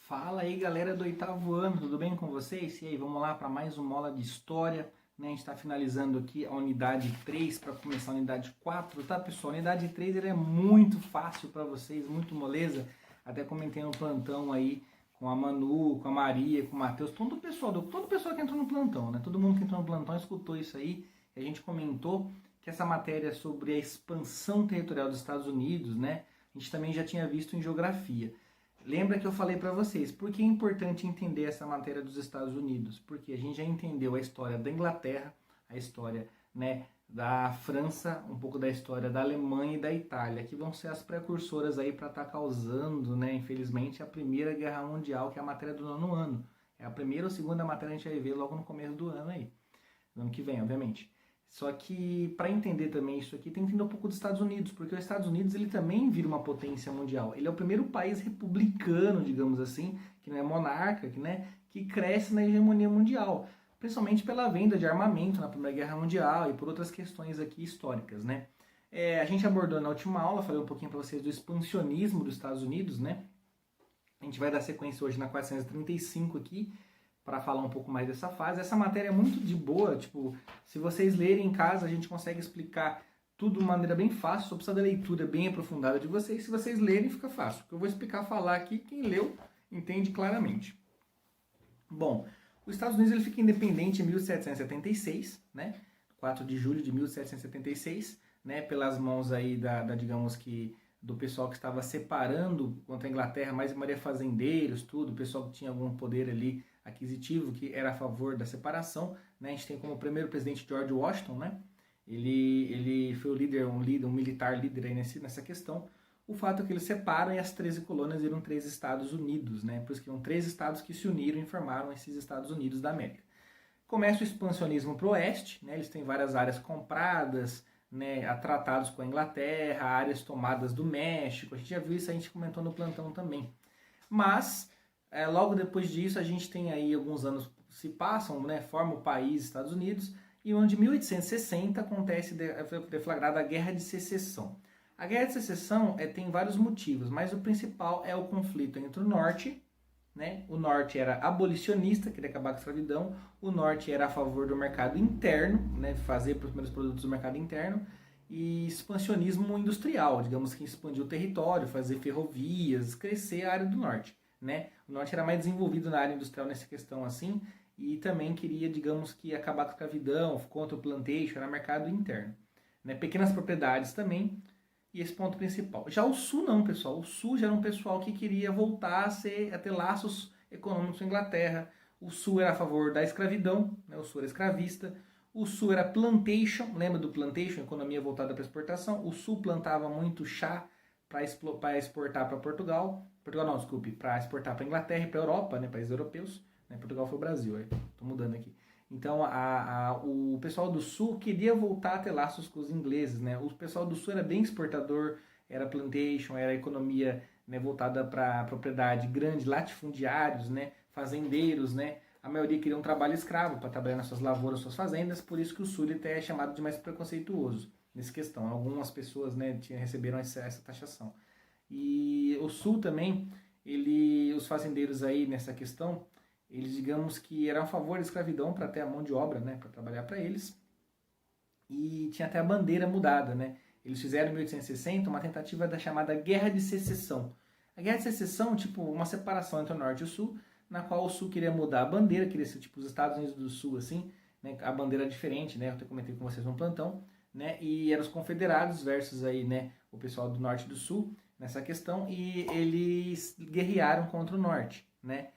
Fala aí, galera do oitavo ano, tudo bem com vocês? E aí, vamos lá para mais uma aula de história, né? A gente está finalizando aqui a unidade 3 para começar a unidade 4, tá, pessoal? A unidade 3 ele é muito fácil para vocês, muito moleza. Até comentei no plantão aí com a Manu, com a Maria, com o Matheus, todo o pessoal que entrou no plantão, né? Todo mundo que entrou no plantão escutou isso aí. E a gente comentou que essa matéria sobre a expansão territorial dos Estados Unidos, né? A gente também já tinha visto em geografia. Lembra que eu falei para vocês, por que é importante entender essa matéria dos Estados Unidos? Porque a gente já entendeu a história da Inglaterra, a história, né, da França, um pouco da história da Alemanha e da Itália, que vão ser as precursoras aí para estar causando, né, infelizmente, a Primeira Guerra Mundial, que é a matéria do nono ano. É a primeira ou segunda matéria que a gente vai ver logo no começo do ano aí, no ano que vem, obviamente. Só que para entender também isso aqui, tem que entender um pouco dos Estados Unidos, porque os Estados Unidos ele também vira uma potência mundial. Ele é o primeiro país republicano, digamos assim, que não é monarca, que cresce na hegemonia mundial, principalmente pela venda de armamento na Primeira Guerra Mundial e por outras questões aqui históricas, né? A gente abordou na última aula, falei um pouquinho para vocês do expansionismo dos Estados Unidos, né? A gente vai dar sequência hoje na 435 aqui, para falar um pouco mais dessa fase. Essa matéria é muito de boa, tipo, se vocês lerem em casa, a gente consegue explicar tudo de maneira bem fácil, só precisa da leitura bem aprofundada de vocês. Se vocês lerem, fica fácil. O que eu vou explicar, falar aqui, quem leu, entende claramente. Bom, os Estados Unidos ele fica independente em 1776, né? 4 de julho de 1776, né? Pelas mãos aí digamos que, do pessoal que estava separando contra a Inglaterra, mais Maria fazendeiros, tudo, o pessoal que tinha algum poder ali aquisitivo, que era a favor da separação, né? A gente tem como primeiro presidente George Washington, né? Ele foi um militar líder aí nessa questão. O fato é que eles separam e as 13 colônias viram 3 Estados Unidos, né? Por isso que eram 3 estados que se uniram e formaram esses Estados Unidos da América. Começa o expansionismo para o oeste, né? Eles têm várias áreas compradas, né? Tratados com a Inglaterra, áreas tomadas do México. A gente já viu isso, a gente comentou no plantão também. Mas logo depois disso, a gente tem aí alguns anos se passam, né, forma o país Estados Unidos, e no ano de 1860 acontece deflagrada a Guerra de Secessão. A Guerra de Secessão tem vários motivos, mas o principal é o conflito entre o Norte, né? O Norte era abolicionista, queria acabar com a escravidão, o Norte era a favor do mercado interno, né, fazer os primeiros produtos do mercado interno, e expansionismo industrial, digamos que expandir o território, fazer ferrovias, crescer a área do Norte. Né? O Norte era mais desenvolvido na área industrial nessa questão assim, e também queria, digamos que, acabar com a escravidão, contra o plantation, era mercado interno. Né? Pequenas propriedades também, e esse ponto principal. Já o Sul não, pessoal. O Sul já era um pessoal que queria voltar a ter laços econômicos com a Inglaterra. O Sul era a favor da escravidão, né? O Sul era escravista. O Sul era plantation, lembra do plantation, economia voltada para exportação? O Sul plantava muito chá para exportar para Portugal não, desculpe, para exportar para a Inglaterra e para a Europa, né, países europeus, né, Portugal foi o Brasil, estou mudando aqui. Então o pessoal do Sul queria voltar a ter laços com os ingleses, né, o pessoal do Sul era bem exportador, era plantation, era economia, né, voltada para propriedade grande, latifundiários, né, fazendeiros, né, a maioria queria um trabalho escravo para trabalhar nas suas lavouras, suas fazendas, por isso que o Sul até é chamado de mais preconceituoso nessa questão. Algumas pessoas, né, receberam essa taxação. E o Sul também, os fazendeiros aí nessa questão, eles digamos que eram a favor da escravidão para ter a mão de obra, né, para trabalhar para eles. E tinha até a bandeira mudada, né? Eles fizeram em 1860 uma tentativa da chamada Guerra de Secessão. A Guerra de Secessão, tipo, uma separação entre o Norte e o Sul, na qual o Sul queria mudar a bandeira, queria ser tipo os Estados Unidos do Sul, assim, né, a bandeira diferente, né? Eu até comentei com vocês no plantão, né? E eram os confederados versus aí, né, o pessoal do Norte e do Sul nessa questão, e eles guerrearam contra o Norte, né?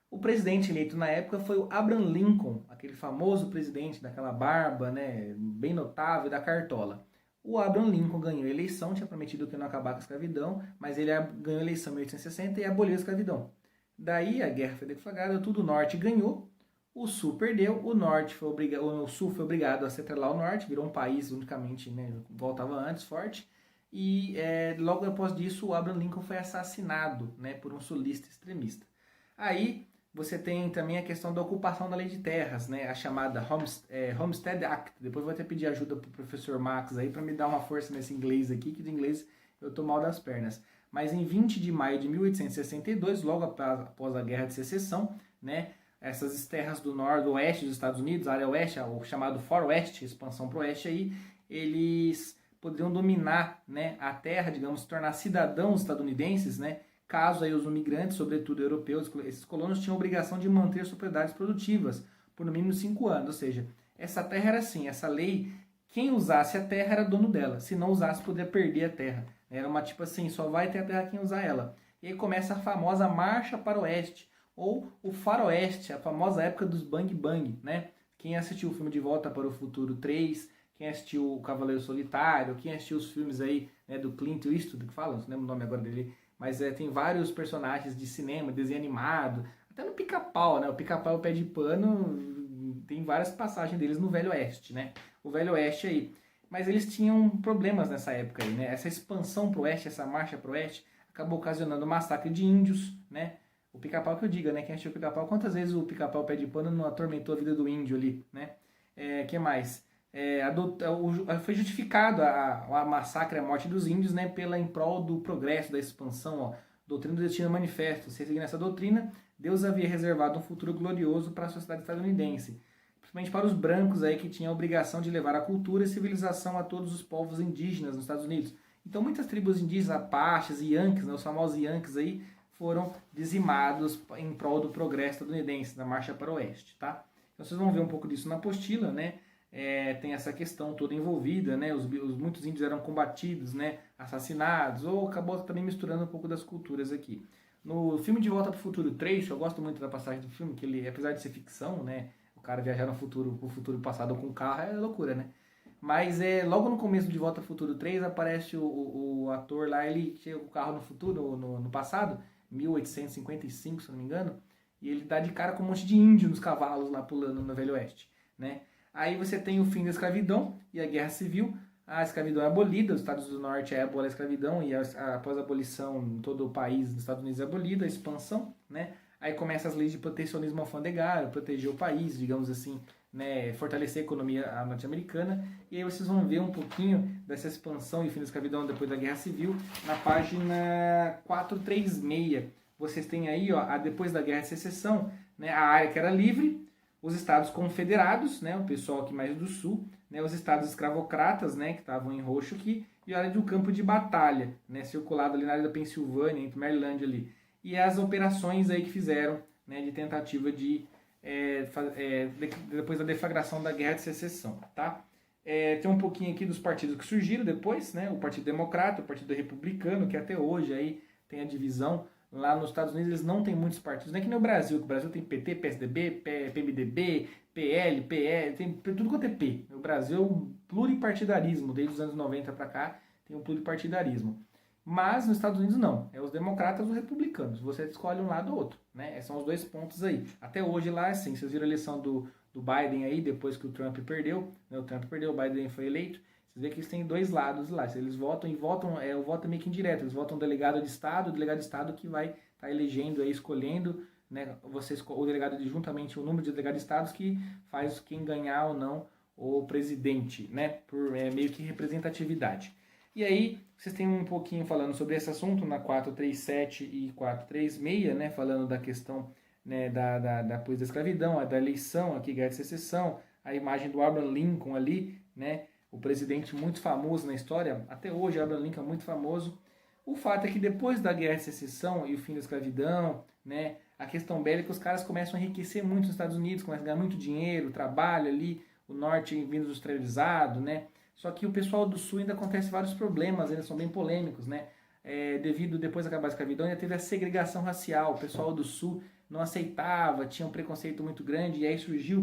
O presidente eleito na época foi o Abraham Lincoln, aquele famoso presidente daquela barba, né, bem notável, da cartola. O Abraham Lincoln ganhou a eleição, tinha prometido que não ia acabar com a escravidão, mas ele ganhou a eleição em 1860 e aboliu a escravidão. Daí a guerra foi deflagrada, tudo o Norte ganhou, o Sul perdeu, o Sul foi obrigado a se atrelar ao Norte, virou um país unicamente, né, voltava antes, forte. E logo após disso o Abraham Lincoln foi assassinado, né, por um sulista extremista. Aí você tem também a questão da ocupação da lei de terras, né, a chamada Homestead Act. Depois vou até pedir ajuda para o professor Max aí para me dar uma força nesse inglês aqui, que de inglês eu tô mal das pernas. Mas em 20 de maio de 1862, logo após a Guerra de Secessão, né, essas terras do noroeste dos Estados Unidos, a área oeste, o chamado Faroeste, expansão para o oeste aí, eles poderiam dominar, né, a terra, digamos, se tornar cidadãos estadunidenses, né, caso aí os imigrantes, sobretudo europeus, esses colonos tinham a obrigação de manter as propriedades produtivas por no mínimo 5 anos, ou seja, essa terra era assim, essa lei, quem usasse a terra era dono dela, se não usasse poderia perder a terra, era uma tipo assim, só vai ter a terra quem usar ela. E aí começa a famosa Marcha para o Oeste, ou o Faroeste, a famosa época dos Bang Bang, né? Quem assistiu o filme De Volta para o Futuro 3, quem assistiu o Cavaleiro Solitário, quem assistiu os filmes aí, né, do Clint Eastwood, que fala, não lembro o nome agora dele, mas tem vários personagens de cinema, desenho animado, até no Pica-Pau, né? O Pica-Pau Pé de Pano, tem várias passagens deles no Velho Oeste, né? O Velho Oeste aí. Mas eles tinham problemas nessa época aí, né? Essa expansão pro oeste, essa marcha pro oeste, acabou ocasionando o massacre de índios, né? O Pica-Pau que eu diga, né? Quem assistiu o Pica-Pau, quantas vezes o Pica-Pau Pé de Pano não atormentou a vida do índio ali, né? Que mais? Foi justificado a massacre, a morte dos índios, né? Em prol do progresso, da expansão, ó. Doutrina do Destino Manifesto. Se seguir nessa doutrina, Deus havia reservado um futuro glorioso para a sociedade estadunidense, principalmente para os brancos aí que tinham a obrigação de levar a cultura e civilização a todos os povos indígenas nos Estados Unidos. Então muitas tribos indígenas, Apaches e Yankees, né, os famosos Yankees aí, foram dizimados em prol do progresso estadunidense, da marcha para o oeste, tá? Então vocês vão ver um pouco disso na apostila, né? Tem essa questão toda envolvida, né? Muitos índios eram combatidos, né? Assassinados, ou acabou também misturando um pouco das culturas aqui. No filme De Volta para o Futuro 3, eu gosto muito da passagem do filme, que ele, apesar de ser ficção, né? O cara viajar no futuro, pro futuro passado com carro é loucura, né? Mas logo no começo de Volta ao Futuro 3 aparece o ator lá, ele chega com o carro no futuro, no passado, 1855, se não me engano, e ele dá de cara com um monte de índio nos cavalos lá pulando no Velho Oeste, né? Aí você tem o fim da escravidão e a Guerra Civil, a escravidão é abolida, os Estados do Norte abolam a escravidão e após a abolição em todo o país dos Estados Unidos é abolida, a expansão, né? Aí começam as leis de protecionismo alfandegário, proteger o país, digamos assim, né, fortalecer a economia norte-americana. E aí vocês vão ver um pouquinho dessa expansão e fim da escravidão depois da Guerra Civil na página 436. Vocês têm aí, ó, depois da Guerra de Secessão, né, a área que era livre, os estados confederados, né, o pessoal aqui mais do sul, né, os estados escravocratas, né, que estavam em roxo aqui, e a área do campo de batalha, né, circulado ali na área da Pensilvânia, entre Maryland ali. E as operações aí que fizeram, né, de tentativa de depois da deflagração da Guerra de Secessão, tá? Tem um pouquinho aqui dos partidos que surgiram depois, né? O Partido Democrata, o Partido Republicano, que até hoje aí tem a divisão. Lá nos Estados Unidos eles não têm muitos partidos, não é que nem o Brasil, que o Brasil tem PT, PSDB, PMDB, PL, PL, tem tudo quanto é P. O Brasil é um pluripartidarismo, desde os anos 90 para cá tem um pluripartidarismo. Mas nos Estados Unidos não, é os democratas ou os republicanos, você escolhe um lado ou outro, né? São os dois pontos aí. Até hoje lá é assim, vocês viram a eleição do Biden aí, depois que o Trump perdeu, né? O Trump perdeu, o Biden foi eleito, vocês veem que eles têm dois lados lá, eles votam o voto é meio que indireto, eles votam o delegado de estado que vai estar elegendo aí, escolhendo, né? O delegado juntamente o número de delegados de estados que faz quem ganhar ou não o presidente, né? Por meio que representatividade. E aí, vocês têm um pouquinho falando sobre esse assunto na 437 e 436, né, falando da questão, né, depois da escravidão, da eleição, aqui, Guerra de Secessão, a imagem do Abraham Lincoln ali, né, o presidente muito famoso na história, até hoje Abraham Lincoln é muito famoso. O fato é que depois da Guerra de Secessão e o fim da escravidão, né, a questão bélica, os caras começam a enriquecer muito nos Estados Unidos, começam a ganhar muito dinheiro, trabalho ali, o norte vindo industrializado, né. Só que o pessoal do sul ainda acontece vários problemas, eles são bem polêmicos, né? Devido, depois da acabar a escravidão, ainda teve a segregação racial, o pessoal do sul não aceitava, tinha um preconceito muito grande, e aí surgiu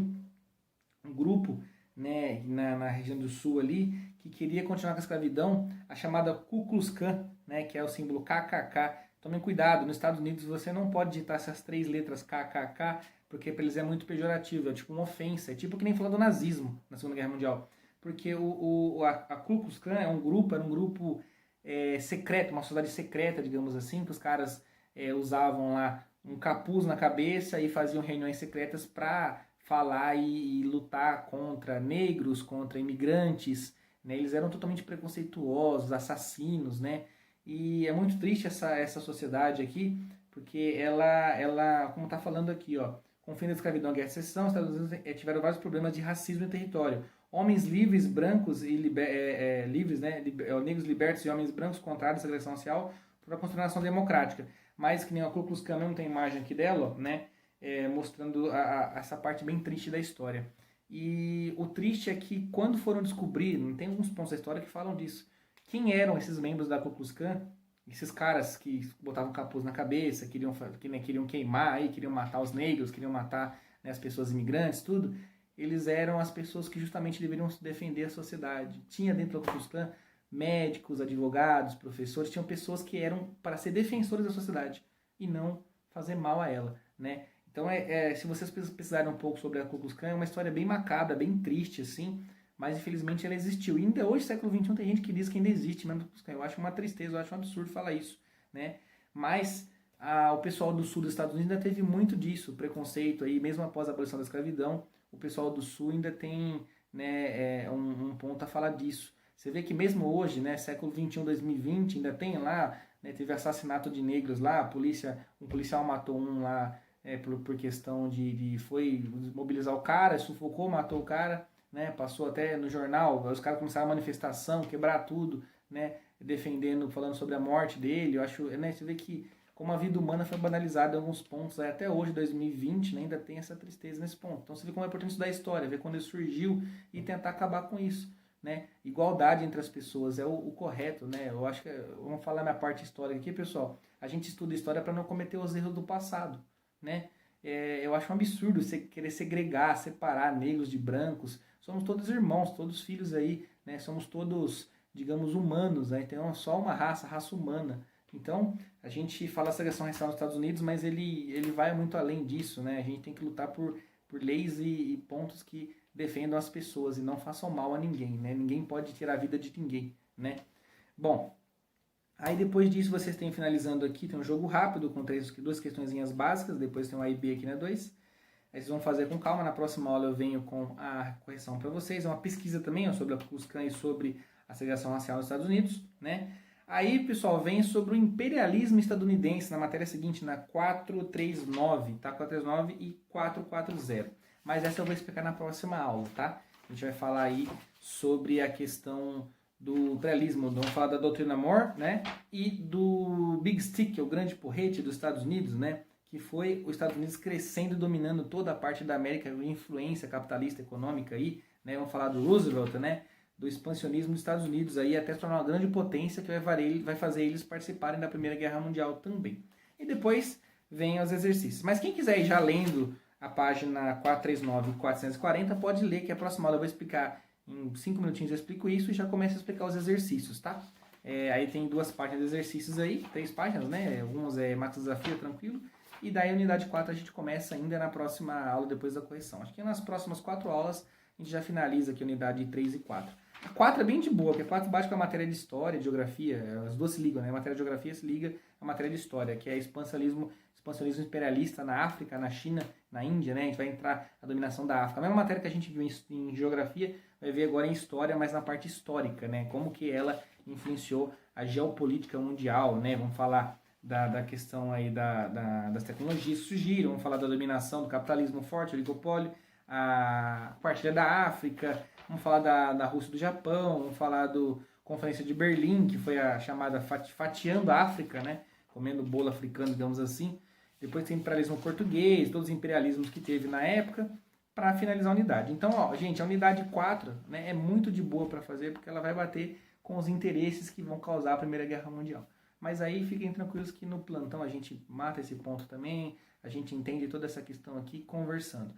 um grupo, né, na região do sul ali, que queria continuar com a escravidão, a chamada Ku Klux Klan, né, que é o símbolo KKK. Tomem cuidado, nos Estados Unidos você não pode digitar essas 3 letras KKK, porque para eles é muito pejorativo, é tipo uma ofensa, é tipo que nem falar do nazismo na Segunda Guerra Mundial. Porque a Ku Klux Klan era um grupo secreto, uma sociedade secreta, digamos assim, que os caras usavam lá um capuz na cabeça e faziam reuniões secretas para falar e lutar contra negros, contra imigrantes, né? Eles eram totalmente preconceituosos, assassinos, né? E é muito triste essa sociedade aqui, porque como está falando aqui, ó, com o fim da escravidão e a guerra de secessão, os Estados Unidos tiveram vários problemas de racismo no território. Homens livres, brancos e livres, né, negros libertos e homens brancos contrários à segregação racial para construir uma nação democrática. Mas que nem a Ku Klux Klan, não tem imagem aqui dela, né, mostrando essa parte bem triste da história. E o triste é que quando foram descobrir, não tem alguns pontos da história que falam disso, quem eram esses membros da Ku Klux Klan, esses caras que botavam capuz na cabeça, queriam queimar, aí, queriam matar os negros, queriam matar, né, as pessoas imigrantes, tudo, eles eram as pessoas que justamente deveriam defender a sociedade. Tinha dentro da Ku Klux Klan médicos, advogados, professores, tinham pessoas que eram para ser defensores da sociedade e não fazer mal a ela, né? Então, se vocês pesquisarem um pouco sobre a Ku Klux Klan, é uma história bem macabra, bem triste, assim, mas infelizmente ela existiu. E ainda hoje, século XXI, tem gente que diz que ainda existe mesmo. Eu acho uma tristeza, eu acho um absurdo falar isso, né? Mas o pessoal do sul dos Estados Unidos ainda teve muito disso, preconceito aí, mesmo após a abolição da escravidão, o pessoal do sul ainda tem, né, um ponto a falar disso. Você vê que mesmo hoje, né, século XXI, 2020, ainda tem lá, né, teve assassinato de negros lá, um policial matou um lá por questão foi mobilizar o cara, sufocou, matou o cara, né, passou até no jornal, os caras começaram a manifestação, quebrar tudo, né, defendendo, falando sobre a morte dele. Eu acho, né, você vê que como a vida humana foi banalizada em alguns pontos, até hoje, 2020, né, ainda tem essa tristeza nesse ponto. Então você vê como é importante estudar a história, ver quando ele surgiu e tentar acabar com isso, né? Igualdade entre as pessoas é o correto, né? Eu acho que, vamos falar na parte histórica aqui, pessoal, a gente estuda história para não cometer os erros do passado, né? Eu acho um absurdo você querer segregar, separar negros de brancos. Somos todos irmãos, todos filhos aí, né? Somos todos, digamos, humanos, né? Então é só uma raça humana. Então, a gente fala segregação racial nos Estados Unidos, mas ele vai muito além disso, né? A gente tem que lutar por leis e pontos que defendam as pessoas e não façam mal a ninguém, né? Ninguém pode tirar a vida de ninguém, né? Bom, aí depois disso vocês têm finalizando aqui, tem um jogo rápido com duas questõezinhas básicas, depois tem um A e B aqui na 2. Aí vocês vão fazer com calma, na próxima aula eu venho com a correção para vocês. É uma pesquisa também, ó, sobre a Ku Klux Klan e sobre a segregação racial nos Estados Unidos, né? Aí, pessoal, vem sobre o imperialismo estadunidense na matéria seguinte, na 439, tá? 439 e 440. Mas essa eu vou explicar na próxima aula, tá? A gente vai falar aí sobre a questão do imperialismo, vamos falar da doutrina Monroe, né? E do Big Stick, que é o grande porrete dos Estados Unidos, né? Que foi os Estados Unidos crescendo e dominando toda a parte da América, influência capitalista econômica aí, né? Vamos falar do Roosevelt, né? Do expansionismo dos Estados Unidos aí, até se tornar uma grande potência que vai fazer eles participarem da Primeira Guerra Mundial também. E depois vem os exercícios. Mas quem quiser ir já lendo a página 439 e 440, pode ler, que a próxima aula eu vou explicar, em 5 minutinhos eu explico isso e já começo a explicar os exercícios, tá? Aí tem 2 páginas de exercícios aí, 3 páginas, né? Alguns é Max Desafio, tranquilo. E daí a unidade 4 a gente começa ainda na próxima aula, depois da correção. Acho que nas próximas 4 aulas a gente já finaliza aqui a unidade 3 e 4. A 4 é bem de boa, porque a 4 bate com a matéria de história, de geografia, as duas se ligam, né? A matéria de geografia se liga à matéria de história, que é expansionismo imperialista na África, na China, na Índia, né? A gente vai entrar a dominação da África. A mesma matéria que a gente viu em geografia, vai ver agora em história, mas na parte histórica, né? Como que ela influenciou a geopolítica mundial, né? Vamos falar da questão aí das tecnologias que surgiram, vamos falar da dominação do capitalismo forte, o oligopólio, a partilha da África, vamos falar da Rússia e do Japão, vamos falar da Conferência de Berlim, que foi a chamada fatiando a África, né? Comendo bolo africano, digamos assim. Depois tem o imperialismo português, todos os imperialismos que teve na época, para finalizar a unidade. Então, ó, gente, a unidade 4, né, é muito de boa para fazer, porque ela vai bater com os interesses que vão causar a Primeira Guerra Mundial. Mas aí fiquem tranquilos que no plantão a gente mata esse ponto também, a gente entende toda essa questão aqui conversando.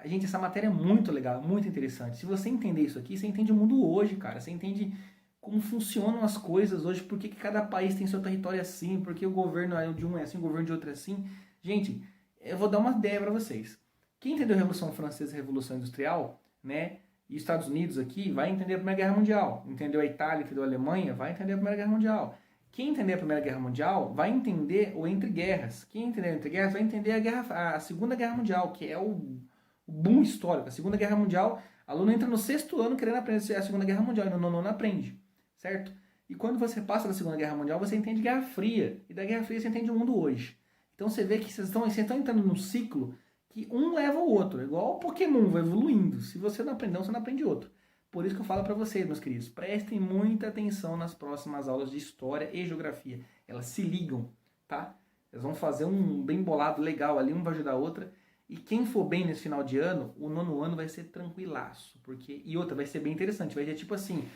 Gente, essa matéria é muito legal, muito interessante. Se você entender isso aqui, você entende o mundo hoje, cara. Você entende como funcionam as coisas hoje, por que cada país tem seu território assim, por que o governo de um é assim, o governo de outro é assim. Gente, eu vou dar uma ideia para vocês. Quem entendeu a Revolução Francesa e a Revolução Industrial, né, e Estados Unidos aqui, vai entender a Primeira Guerra Mundial. Entendeu a Itália, entendeu a Alemanha, vai entender a Primeira Guerra Mundial. Quem entender a Primeira Guerra Mundial vai entender o Entre Guerras. Quem entender o Entre Guerras vai entender a Segunda Guerra Mundial, que é o boom histórico. A Segunda Guerra Mundial, aluno entra no 6º ano querendo aprender a Segunda Guerra Mundial e no 9º ano aprende, certo? E quando você passa da Segunda Guerra Mundial, você entende Guerra Fria. E da Guerra Fria você entende o mundo hoje. Então você vê que vocês estão entrando num ciclo que um leva ao outro. É igual o Pokémon, vai evoluindo. Se você não aprender um, você não aprende outro. Por isso que eu falo para vocês, meus queridos, prestem muita atenção nas próximas aulas de História e Geografia. Elas se ligam, tá? Elas vão fazer um bem bolado legal ali, um vai ajudar a outra. E quem for bem nesse final de ano, o nono ano vai ser tranquilaço. E outra, vai ser bem interessante. Vai ser tipo assim,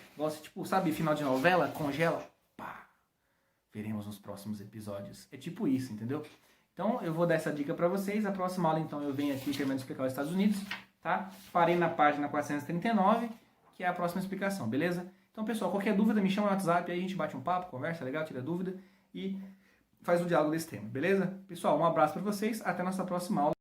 tipo, sabe, final de novela, congela, pá. Veremos nos próximos episódios. É tipo isso, entendeu? Então eu vou dar essa dica para vocês. A próxima aula, então, eu venho aqui terminando de explicar os Estados Unidos, tá? Parei na página 439, que é a próxima explicação, beleza? Então, pessoal, qualquer dúvida, me chama no WhatsApp, aí a gente bate um papo, conversa legal, tira dúvida e faz o diálogo desse tema, beleza? Pessoal, um abraço para vocês, até a nossa próxima aula.